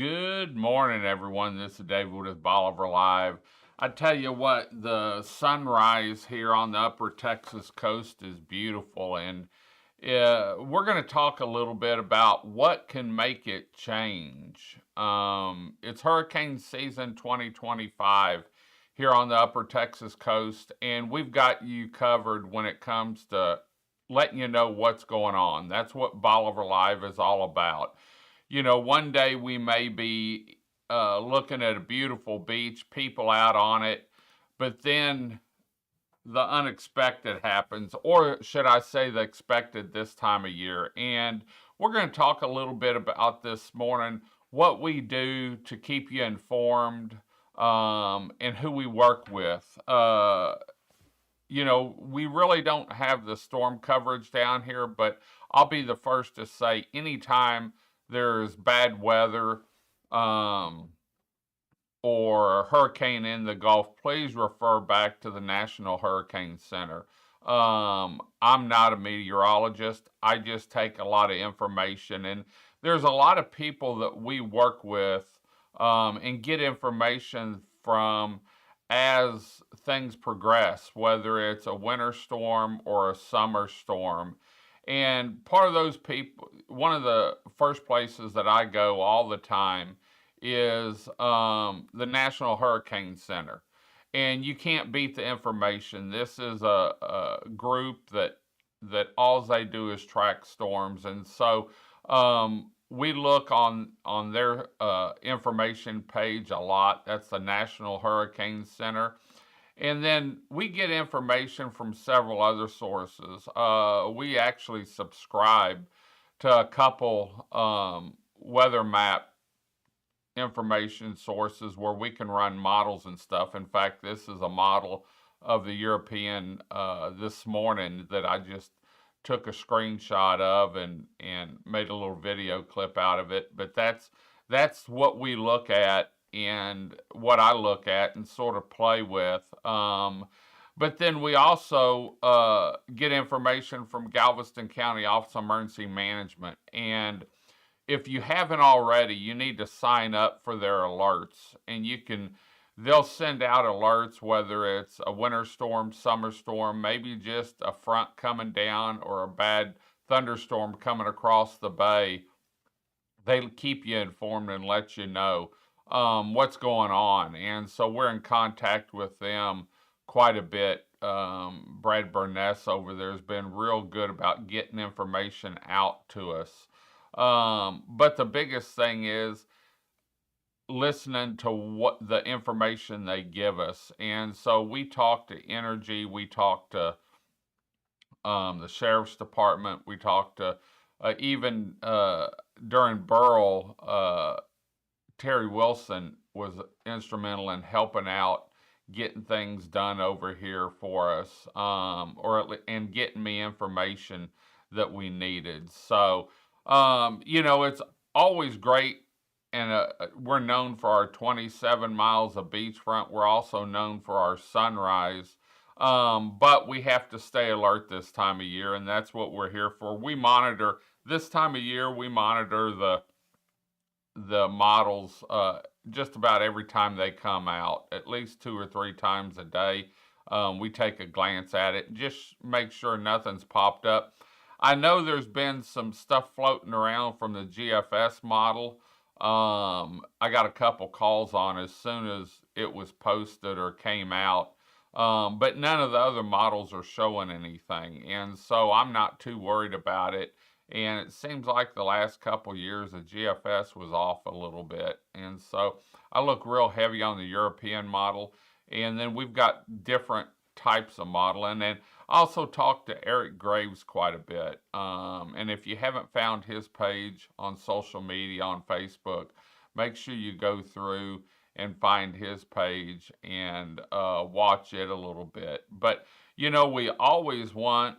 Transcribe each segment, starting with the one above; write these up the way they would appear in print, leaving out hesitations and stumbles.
Good morning, everyone. This is David with Bolivar Live. I tell you what, the sunrise here on the upper Texas coast is beautiful, and we're going to talk a little bit about what can make it change. It's hurricane season 2025 here on the upper Texas coast, and we've got you covered when it comes to letting you know what's going on. That's what Bolivar Live is all about. One day we may be looking at a beautiful beach, people out on it, but then the unexpected happens, or should I say the expected this time of year. And we're going to talk a little bit about this morning, what we do to keep you informed, and who we work with. We really don't have the storm coverage down here, but I'll be the first to say anytime there's bad weather or a hurricane in the Gulf, please refer back to the National Hurricane Center. I'm not a meteorologist. I just take a lot of information, and there's a lot of people that we work with and get information from as things progress, whether it's a winter storm or a summer storm. And part of those people, one of the first places that I go all the time is the National Hurricane Center. And you can't beat the information. This is a group that all they do is track storms. And so we look on their information page a lot. That's the National Hurricane Center. And then we get information from several other sources. We actually subscribe to a couple weather map information sources where we can run models and stuff. In fact, this is a model of the European this morning that I just took a screenshot of and made a little video clip out of it. But that's what we look at and what I look at and sort of play with. But then we also get information from Galveston County Office of Emergency Management. And if you haven't already, you need to sign up for their alerts. And they'll send out alerts, whether it's a winter storm, summer storm, maybe just a front coming down or a bad thunderstorm coming across the bay. They keep you informed and let you know what's going on. And so we're in contact with them quite a bit. Brad Burness over there has been real good about getting information out to us. But the biggest thing is listening to what the information they give us. And so we talk to Energy, we talk to the Sheriff's Department, we talk to even during Burl, Terry Wilson was instrumental in helping out getting things done over here for us, and getting me information that we needed. So, it's always great, and we're known for our 27 miles of beachfront. We're also known for our sunrise, but we have to stay alert this time of year, and that's what we're here for. We monitor this time of year. We monitor the models just about every time they come out, at least 2 or 3 times a day. We take a glance at it, just make sure nothing's popped up. I know there's been some stuff floating around from the GFS model. I got a couple calls on as soon as it was posted or came out, but none of the other models are showing anything, and so I'm not too worried about it. And it seems like the last couple years the GFS was off a little bit. And so I look real heavy on the European model. And then we've got different types of modeling. And I also talked to Eric Graves quite a bit. And if you haven't found his page on social media, on Facebook, make sure you go through and find his page and watch it a little bit. But, we always want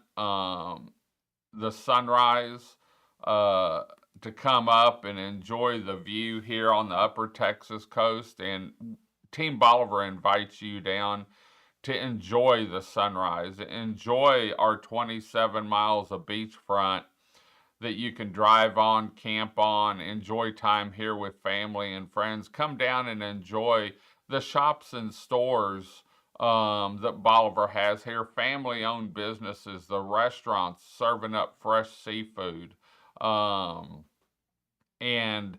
the sunrise to come up and enjoy the view here on the upper Texas coast. And Team Bolivar invites you down to enjoy the sunrise, enjoy our 27 miles of beachfront that you can drive on, camp on, enjoy time here with family and friends. Come down and enjoy the shops and stores that Bolivar has here, family owned businesses, the restaurants serving up fresh seafood, um, and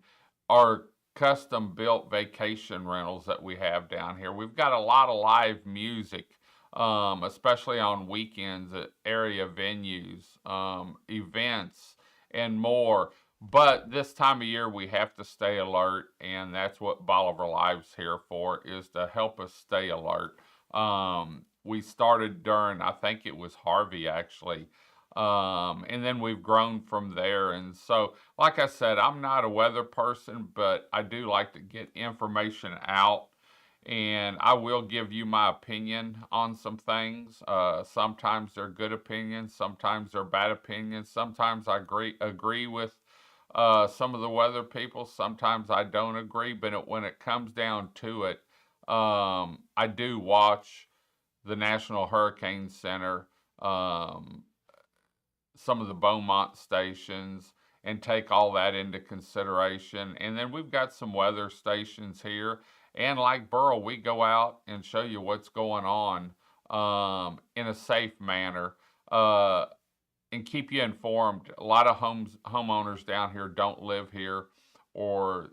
our custom built vacation rentals that we have down here. We've got a lot of live music, especially on weekends at area venues, events, and more. But this time of year, we have to stay alert, and that's what Bolivar Live's here for, is to help us stay alert. We started during, I think it was Harvey actually, and then we've grown from there. And so, like I said, I'm not a weather person, but I do like to get information out, and I will give you my opinion on some things. Sometimes they're good opinions, sometimes they're bad opinions. Sometimes I agree with some of the weather people. Sometimes I don't agree. But when it comes down to it, I do watch the National Hurricane Center, some of the Beaumont stations, and take all that into consideration. And then we've got some weather stations here. And like Burl, we go out and show you what's going on in a safe manner, and keep you informed. A lot of homeowners down here don't live here, or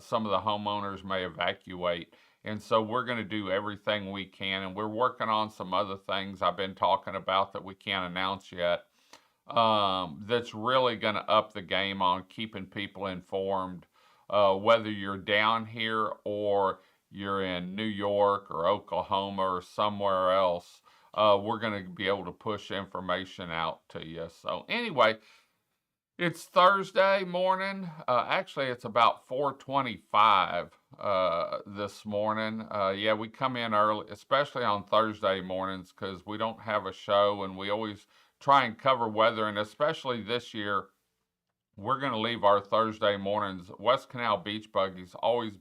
some of the homeowners may evacuate. And so we're going to do everything we can, and we're working on some other things I've been talking about that we can't announce yet, that's really going to up the game on keeping people informed, whether you're down here or you're in New York or Oklahoma or somewhere else. We're going to be able to push information out to you. So anyway, it's Thursday morning. Actually, it's about 4:25 this morning. Yeah, we come in early, especially on Thursday mornings, because we don't have a show, and we always try and cover weather. And especially this year, we're going to leave our Thursday mornings. West Canal Beach Buggies always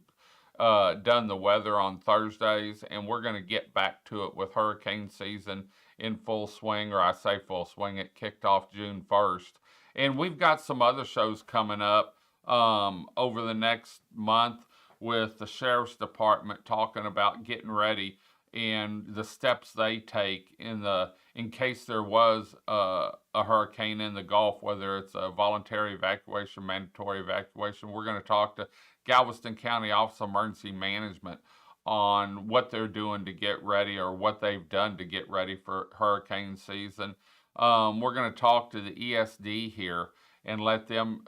done the weather on Thursdays, and we're going to get back to it with hurricane season in full swing, or I say full swing. It kicked off June 1st. And we've got some other shows coming up over the next month, with the Sheriff's Department talking about getting ready and the steps they take in case there was a hurricane in the Gulf, whether it's a voluntary evacuation, mandatory evacuation. We're going to talk to Galveston County Office of Emergency Management on what they're doing to get ready, or what they've done to get ready for hurricane season. We're going to talk to the ESD here and let them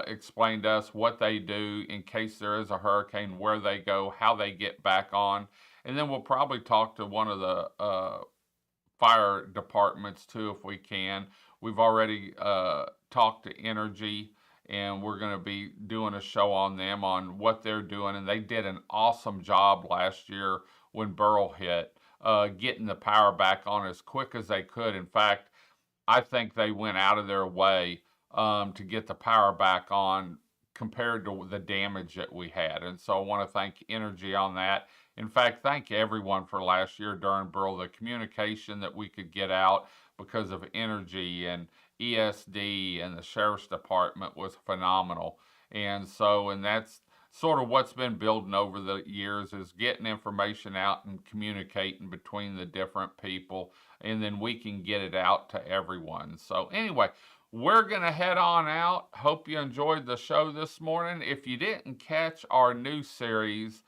explain to us what they do in case there is a hurricane, where they go, how they get back on. And then we'll probably talk to one of the fire departments too, if we can. We've already talked to Energy, and we're going to be doing a show on them, on what they're doing. And they did an awesome job last year when Burl hit, getting the power back on as quick as they could. In fact, I think they went out of their way to get the power back on compared to the damage that we had. And so I want to thank Energy on that. In fact, thank everyone for last year during Burl. The communication that we could get out because of Energy and ESD and the Sheriff's Department was phenomenal. And that's sort of what's been building over the years, is getting information out and communicating between the different people, and then we can get it out to everyone. So anyway, we're going to head on out. Hope you enjoyed the show this morning. If you didn't catch our new series,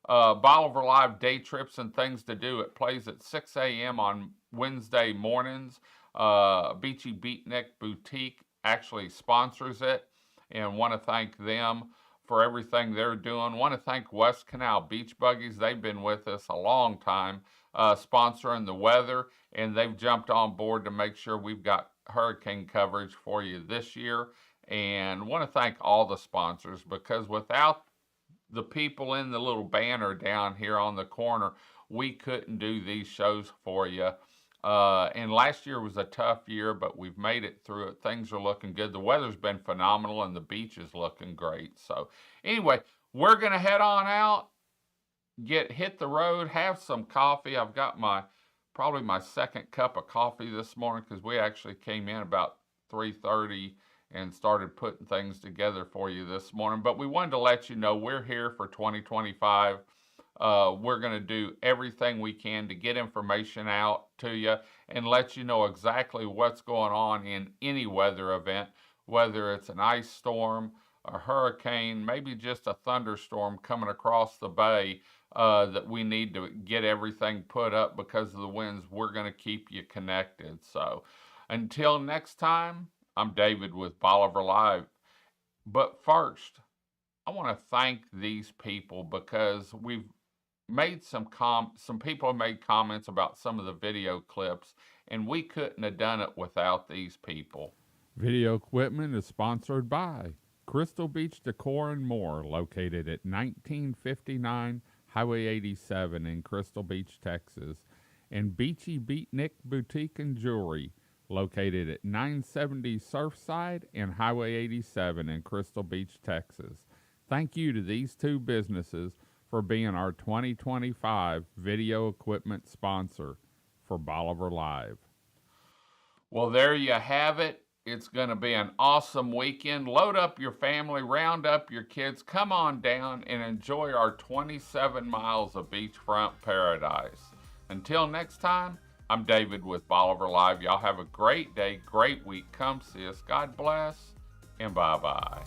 Bolivar Live Day Trips and Things to Do, it plays at 6 a.m. on Wednesday mornings. Beachy Beatnik Boutique actually sponsors it, and want to thank them for everything they're doing. Want to thank West Canal Beach Buggies. They've been with us a long time, sponsoring the weather, and they've jumped on board to make sure we've got hurricane coverage for you this year. And want to thank all the sponsors, because without the people in the little banner down here on the corner, we couldn't do these shows for you. And last year was a tough year, but we've made it through it. Things are looking good. The weather's been phenomenal, and the beach is looking great. So anyway, we're going to head on out, hit the road, have some coffee. I've got probably my second cup of coffee this morning, because we actually came in about 3:30 and started putting things together for you this morning. But we wanted to let you know we're here for 2025. We're going to do everything we can to get information out to you and let you know exactly what's going on in any weather event, whether it's an ice storm, a hurricane, maybe just a thunderstorm coming across the bay. That we need to get everything put up because of the winds. We're going to keep you connected. So until next time, I'm David with Bolivar Live. But first, I want to thank these people because we've made some people have made comments about some of the video clips, and we couldn't have done it without these people. Video equipment is sponsored by Crystal Beach Decor and More, located at 1959 Highway 87 in Crystal Beach, Texas, and Beachy Beatnik Boutique and Jewelry, located at 970 Surfside and Highway 87 in Crystal Beach, Texas. Thank you to these two businesses for being our 2025 video equipment sponsor for Bolivar Live. Well, there you have it. It's going to be an awesome weekend. Load up your family, round up your kids, come on down and enjoy our 27 miles of beachfront paradise. Until next time, I'm David with Bolivar Live. Y'all have a great day, great week. Come see us. God bless, and bye-bye.